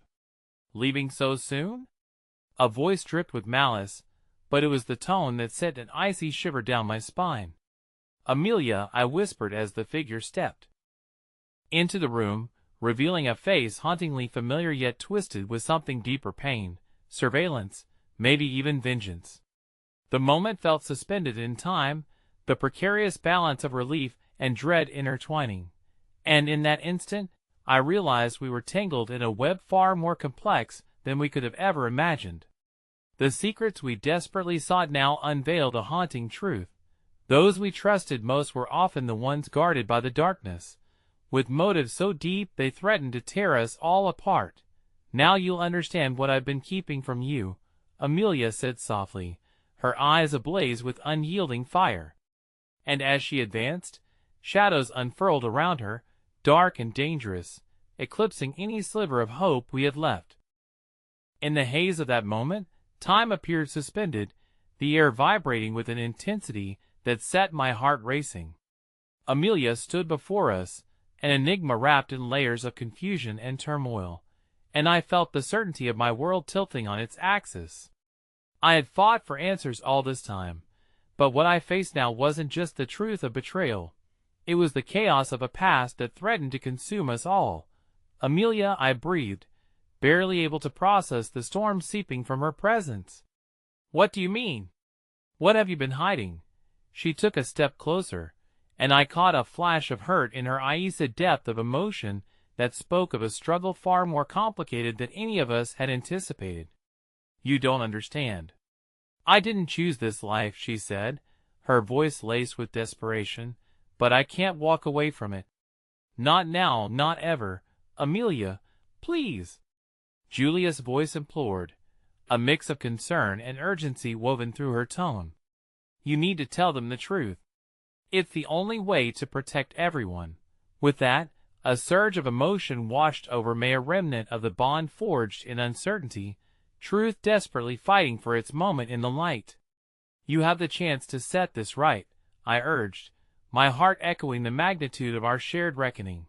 Leaving so soon? A voice dripped with malice, but it was the tone that sent an icy shiver down my spine. Amelia, I whispered as the figure stepped into the room, revealing a face hauntingly familiar yet twisted with something deeper: pain, surveillance, maybe even vengeance. The moment felt suspended in time, the precarious balance of relief and dread intertwining. And in that instant, I realized we were tangled in a web far more complex than we could have ever imagined. The secrets we desperately sought now unveiled a haunting truth. Those we trusted most were often the ones guarded by the darkness, with motives so deep they threatened to tear us all apart. Now you'll understand what I've been keeping from you, Amelia said softly, her eyes ablaze with unyielding fire. And as she advanced, shadows unfurled around her, dark and dangerous, eclipsing any sliver of hope we had left. In the haze of that moment, time appeared suspended, the air vibrating with an intensity that set my heart racing. Amelia stood before us, an enigma wrapped in layers of confusion and turmoil, and I felt the certainty of my world tilting on its axis. I had fought for answers all this time, but what I faced now wasn't just the truth of betrayal. It was the chaos of a past that threatened to consume us all. Amelia, I breathed, barely able to process the storm seeping from her presence. What do you mean? What have you been hiding? She took a step closer, and I caught a flash of hurt in her eyes, a depth of emotion that spoke of a struggle far more complicated than any of us had anticipated. You don't understand. I didn't choose this life, she said, her voice laced with desperation, but I can't walk away from it. Not now, not ever. Amelia, please. Julia's voice implored, a mix of concern and urgency woven through her tone. You need to tell them the truth. It's the only way to protect everyone. With that, a surge of emotion washed over me, a remnant of the bond forged in uncertainty, truth desperately fighting for its moment in the light. You have the chance to set this right, I urged, my heart echoing the magnitude of our shared reckoning.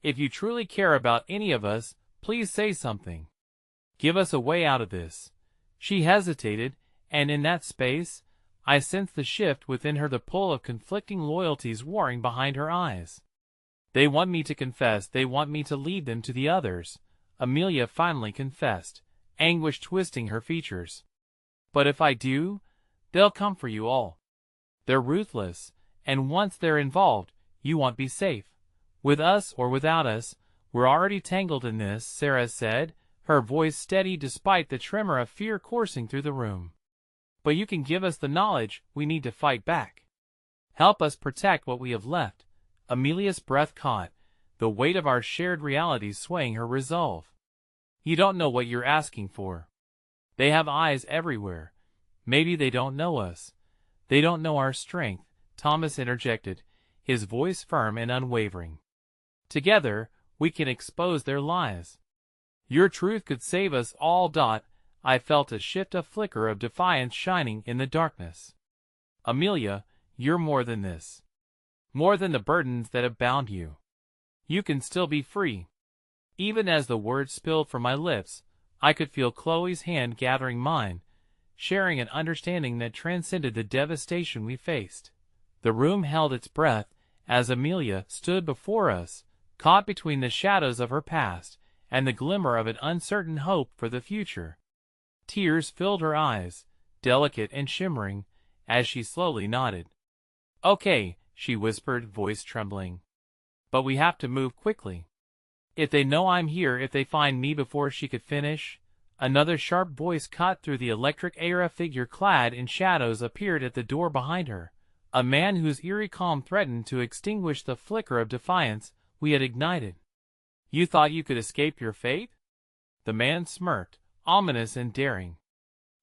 If you truly care about any of us, please say something. Give us a way out of this. She hesitated, and in that space, I sensed the shift within her, the pull of conflicting loyalties warring behind her eyes. They want me to confess, they want me to lead them to the others, Amelia finally confessed, anguish twisting her features. But if I do, they'll come for you all. They're ruthless, and once they're involved, you won't be safe. With us or without us, we're already tangled in this, Sarah said, her voice steady despite the tremor of fear coursing through the room. But you can give us the knowledge we need to fight back. Help us protect what we have left. Amelia's breath caught, the weight of our shared realities swaying her resolve. You don't know what you're asking for. They have eyes everywhere. Maybe they don't know us. They don't know our strength, Thomas interjected, his voice firm and unwavering. Together, we can expose their lies. Your truth could save us all. I felt a shift, a flicker of defiance shining in the darkness. Amelia, you're more than this. more than the burdens that have bound you. You can still be free. Even as the words spilled from my lips, I could feel Chloe's hand gathering mine, sharing an understanding that transcended the devastation we faced. The room held its breath as Amelia stood before us, caught between the shadows of her past and the glimmer of an uncertain hope for the future. Tears filled her eyes, delicate and shimmering, as she slowly nodded. "Okay," she whispered, voice trembling. "But we have to move quickly. If they know I'm here, if they find me before she could finish." Another sharp voice cut through the electric air. A figure clad in shadows appeared at the door behind her, a man whose eerie calm threatened to extinguish the flicker of defiance we had ignited. "You thought you could escape your fate?" The man smirked, ominous and daring.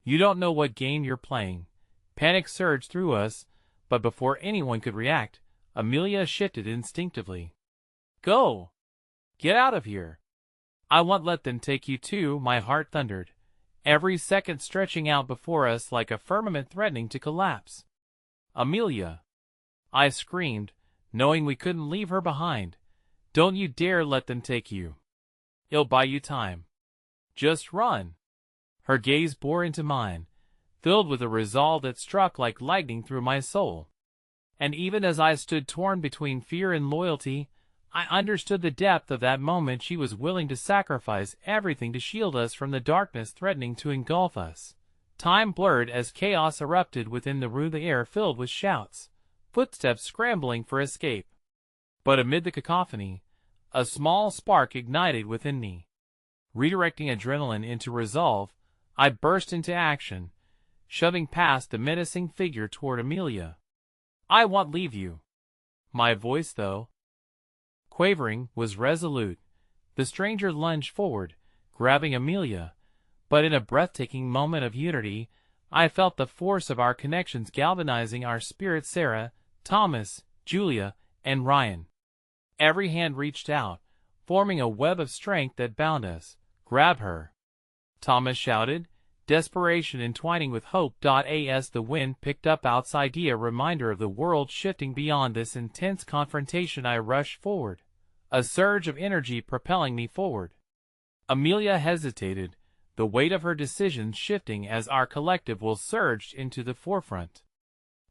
"You don't know what game you're playing." Panic surged through us, but before anyone could react, Amelia shifted instinctively. "Go! Get out of here! I won't let them take you too," my heart thundered, every second stretching out before us like a firmament threatening to collapse. "Amelia!" I screamed, knowing we couldn't leave her behind. "Don't you dare let them take you. It'll buy you time. Just run." Her gaze bore into mine, filled with a resolve that struck like lightning through my soul. And even as I stood torn between fear and loyalty, I understood the depth of that moment. She was willing to sacrifice everything to shield us from the darkness threatening to engulf us. Time blurred as chaos erupted within the room, the air filled with shouts, footsteps scrambling for escape. But amid the cacophony, a small spark ignited within me. Redirecting adrenaline into resolve, I burst into action, shoving past the menacing figure toward Amelia. "I won't leave you." My voice, though quavering, was resolute. The stranger lunged forward, grabbing Amelia, but in a breathtaking moment of unity, I felt the force of our connections galvanizing our spirits. Sarah, Thomas, Julia, and Ryan. Every hand reached out, forming a web of strength that bound us. "Grab her!" Thomas shouted, desperation entwining with hope. As the wind picked up outside, a reminder of the world shifting beyond this intense confrontation, I rushed forward, a surge of energy propelling me forward. Amelia hesitated, the weight of her decisions shifting as our collective will surged into the forefront.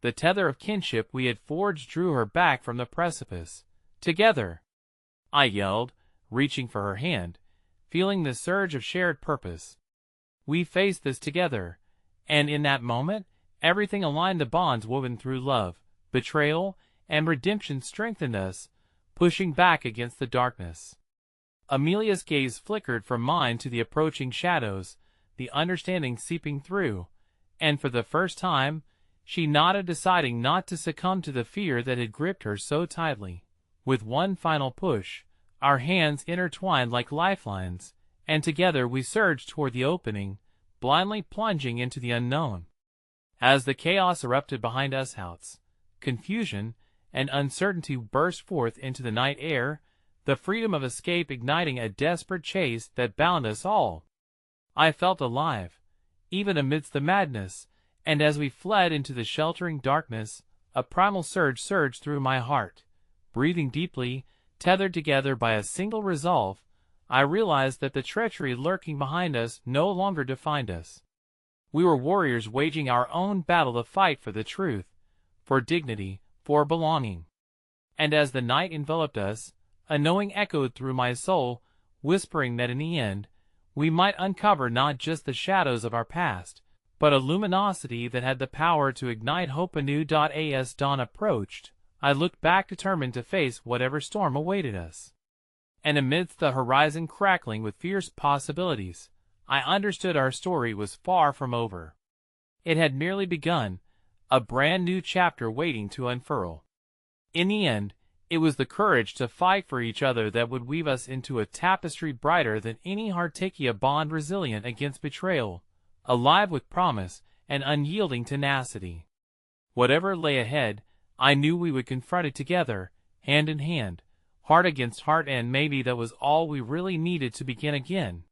The tether of kinship we had forged drew her back from the precipice. "Together!" I yelled, reaching for her hand, feeling the surge of shared purpose. We faced this together, and in that moment, everything aligned. The bonds woven through love, betrayal, and redemption strengthened us, pushing back against the darkness. Amelia's gaze flickered from mine to the approaching shadows, the understanding seeping through, and for the first time, she nodded, deciding not to succumb to the fear that had gripped her so tightly. With one final push, our hands intertwined like lifelines, and together we surged toward the opening, blindly plunging into the unknown. As the chaos erupted behind us, doubts, confusion, and uncertainty burst forth into the night air, the freedom of escape igniting a desperate chase that bound us all. I felt alive, even amidst the madness, and as we fled into the sheltering darkness, a primal surge surged through my heart. Breathing deeply, tethered together by a single resolve, I realized that the treachery lurking behind us no longer defined us. We were warriors waging our own battle, to fight for the truth, for dignity, for belonging. And as the night enveloped us, a knowing echoed through my soul, whispering that in the end, we might uncover not just the shadows of our past, but a luminosity that had the power to ignite hope anew. As dawn approached, I looked back, determined to face whatever storm awaited us. And amidst the horizon crackling with fierce possibilities, I understood our story was far from over. It had merely begun, a brand new chapter waiting to unfurl. In the end, it was the courage to fight for each other that would weave us into a tapestry brighter than any Hartakia bond, resilient against betrayal, alive with promise and unyielding tenacity. Whatever lay ahead, I knew we would confront it together, hand in hand, heart against heart, and maybe that was all we really needed to begin again.